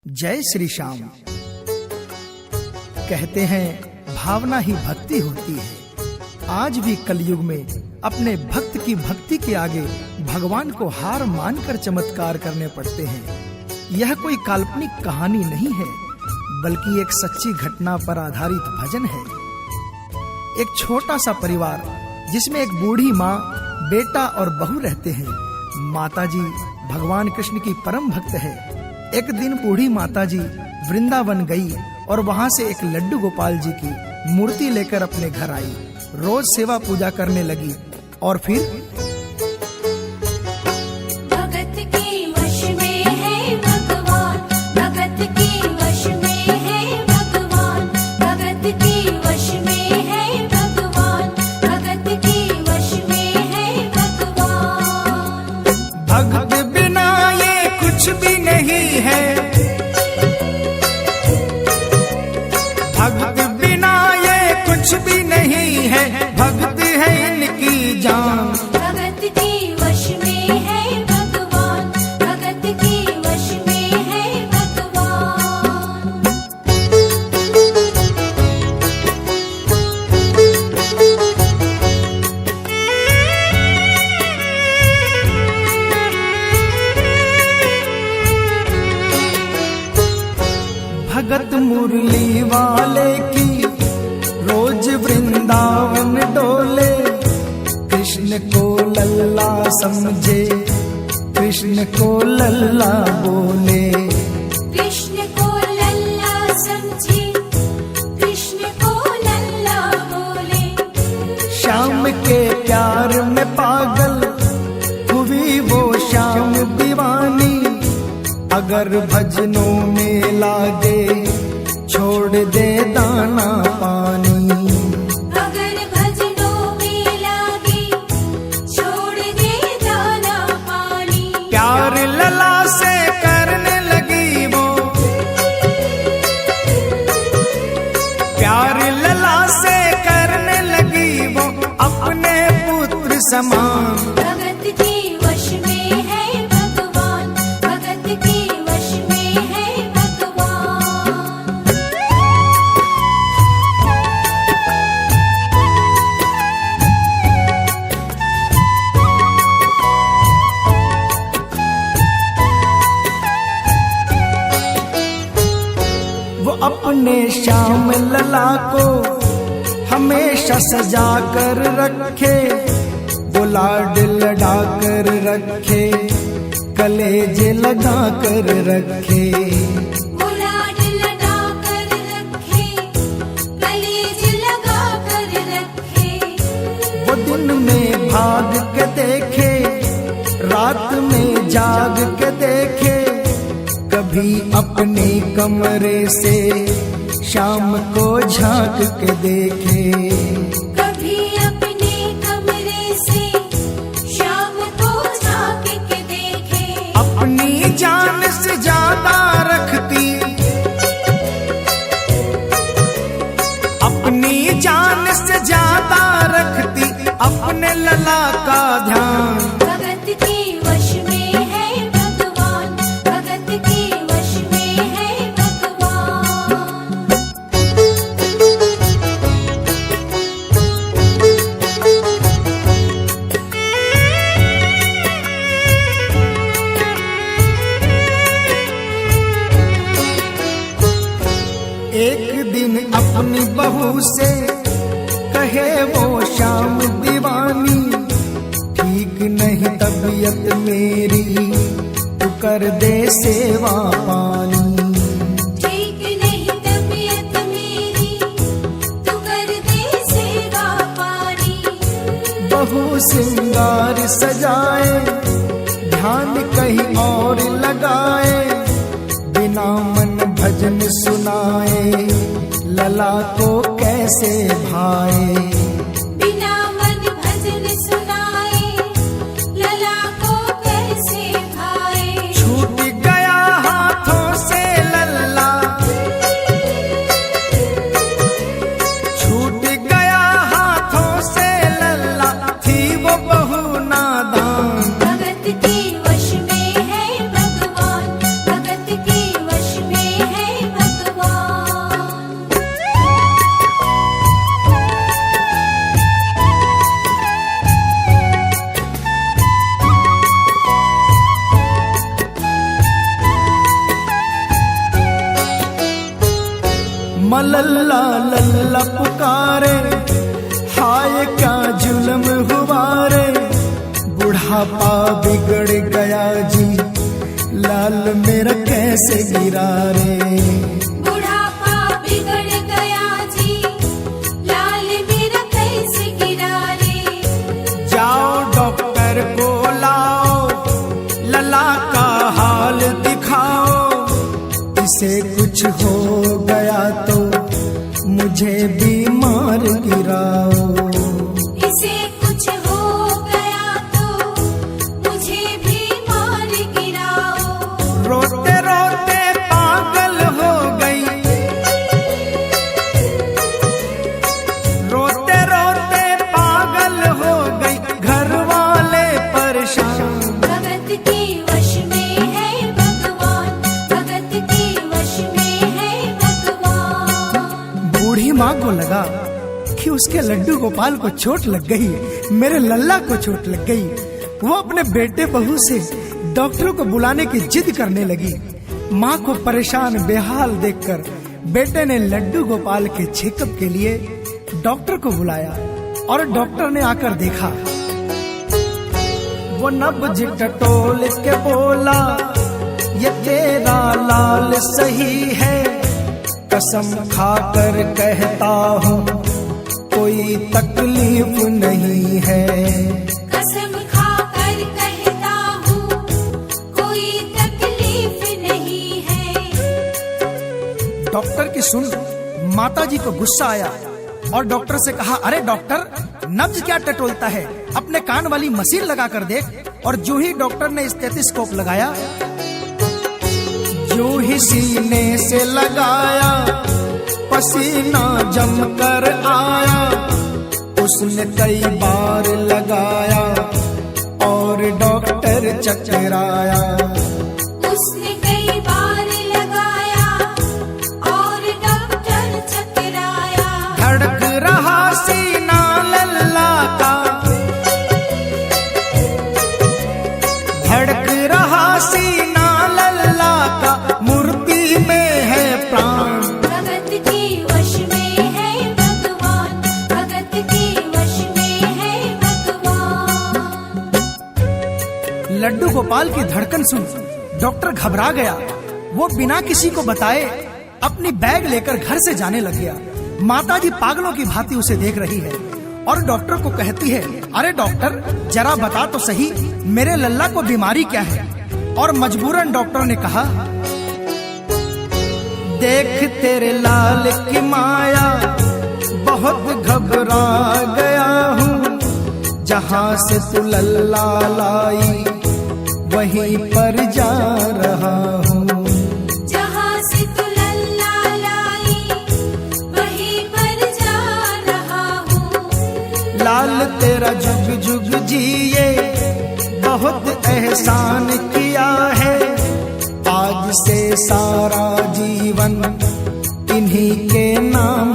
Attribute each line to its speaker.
Speaker 1: जय श्री श्याम। कहते हैं भावना ही भक्ति होती है। आज भी कलयुग में अपने भक्त की भक्ति के आगे भगवान को हार मानकर चमत्कार करने पड़ते हैं। यह कोई काल्पनिक कहानी नहीं है, बल्कि एक सच्ची घटना पर आधारित भजन है। एक छोटा सा परिवार जिसमें एक बूढ़ी माँ, बेटा और बहू रहते हैं। माताजी भगवान कृष्ण की परम भक्त है। एक दिन बूढ़ी माताजी वृंदावन गई और वहां से एक लड्डू गोपाल जी की मूर्ति लेकर अपने घर आई। रोज सेवा पूजा करने लगी और फिर
Speaker 2: भगत के वश में है भगवान, भगत के वश में है भगवान, भगत के वश में है भगवान, भगत के वश में है भगवान।
Speaker 1: भगत बिना ये कुछ भी नहीं है, भगत बिना ये कुछ भी नहीं है, भगत है इनकी जान।
Speaker 2: भगत के वश में है भगवान, भगत के वश में है भगवान।
Speaker 1: भगत मुरली वाले की रोज वृंदावन डोले। कृष्ण को लल्ला समझे, कृष्ण को लल्ला बोले।
Speaker 2: कृष्ण को लल्ला समझे, कृष्ण को लल्ला बोले।
Speaker 1: श्याम के प्यार में पागल हुई वो श्याम दीवानी। अगर भजनों में लागे छोड़ दे दाना पानी।
Speaker 2: अगर भजनों में लागे छोड़ दे दाना पानी।
Speaker 1: प्यार लला से करने लगी वो, प्यार लला से करने लगी वो अपने पुत्र समान।
Speaker 2: भगत के वश में है भगवान, भगत के वश में है भगवान।
Speaker 1: वो अपने श्याम लला को हमेशा सजा कर रखे, बुलाड लड़ा कर रखे, कलेजे लगा कर रखे।
Speaker 2: गुलाड लगा कर रखे, कलेज लगा कर रखे।
Speaker 1: वो दिन में भाग के देखे, रात में जाग के देखे। कभी अपने कमरे से शाम को झांक के देखे।
Speaker 2: कभी अपने कमरे से शाम को झांक के देखे।
Speaker 1: अपनी जान से ज्यादा रखती, अपनी जान से ज्यादा रखती अपने लला का ध्यान।
Speaker 2: भगत के वश में है भगवान, भगत के वश में है भगवान।
Speaker 1: एक दिन अपनी बहू से कहे वो श्याम दीवानी। ठीक नहीं तबीयत मेरी, तू कर दे सेवा पानी।
Speaker 2: ठीक नहीं तबीयत मेरी, तू कर दे सेवा पानी।
Speaker 1: बहू सिंगार सजाए, ध्यान कहीं और लगाए। बिना मन भजन सुनाए, लला को कैसे भाए।
Speaker 2: बिना मन भजन सुनाए, लला को कैसे भाए।
Speaker 1: छूट गया हाथों से लल्ला, छूट गया हाथों से लल्ला, थी वो बहू नादान।
Speaker 2: भगत के वश में है भगवान, भगत के वश में
Speaker 1: मलल्ला लल्ला पुकारे, हाय क्या जुल्म हुआ रे, बुढ़ापा बिगड़ गया जी, लाल मेरा कैसे गिरा रे।
Speaker 2: बुढ़ापा बिगड़ गया जी, लाल मेरा कैसे गिरा रे।
Speaker 1: जाओ डॉक्टर को लाओ, लला का हाल दिखाओ, इसे कुछ हो गया तो मुझे बीमार गिराओ।
Speaker 2: इसे कुछ हो गया तो मुझे बीमार गिराओ।
Speaker 1: रोते रोते पागल हो गई, रोते रोते पागल हो गई, घर वाले परेशान।
Speaker 2: भगत के वश में है भगवान, भगत के वश में है भगवान।
Speaker 1: बूढ़ी माँ को लगा कि उसके लड्डू गोपाल को चोट लग गई, मेरे लल्ला को चोट लग गई। वो अपने बेटे बहू से डॉक्टरों को बुलाने की जिद करने लगी। माँ को परेशान बेहाल देखकर बेटे ने लड्डू गोपाल के चेकअप के लिए डॉक्टर को बुलाया और डॉक्टर ने आकर देखा। वो नब्ज टटोल के बोला, ये तेरा लाल सही है, कसम खाकर कहता हूँ कोई तकलीफ नहीं है।
Speaker 2: कसम खाकर कहता हूँ कोई तकलीफ नहीं है।
Speaker 1: डॉक्टर की सुन माताजी को गुस्सा आया और डॉक्टर से कहा, अरे डॉक्टर, नब्ज क्या टटोलता है, अपने कान वाली मशीन लगा कर देख। और जो ही डॉक्टर ने स्टेथोस्कोप लगाया, जो ही सीने से लगाया, पसीना जम कर आया। उसने कई बार लगाया और डॉक्टर चकराया।
Speaker 2: उसने कई बार लगाया और डॉक्टर चकराया।
Speaker 1: धड़क रहा सीना लल्ला का, धड़क रहा सीना लल्ला का, मूर्ति में है प्राण।
Speaker 2: भगत के वश में है भगवान, भगत के वश में है भगवान।
Speaker 1: लड्डू गोपाल की धड़कन सुन डॉक्टर घबरा गया। वो बिना किसी को बताए अपनी बैग लेकर घर से जाने लग गया। माताजी पागलों की भांति उसे देख रही है और डॉक्टर को कहती है, अरे डॉक्टर, जरा बता तो सही मेरे लल्ला को बीमारी क्या है। और मजबूरन डॉक्टर ने कहा, देख तेरे लाल की माया, बहुत घबरा गया हूँ, जहाँ से तू लल्ला लाई वहीं पर जा रहा हूँ।
Speaker 2: जहाँ से तू लल्ला लाई वहीं पर जा रहा हूँ।
Speaker 1: लाल तेरा जुग जुग जिए, बहुत एहसान किया है, आज से सारा जीवन इन्हीं के नाम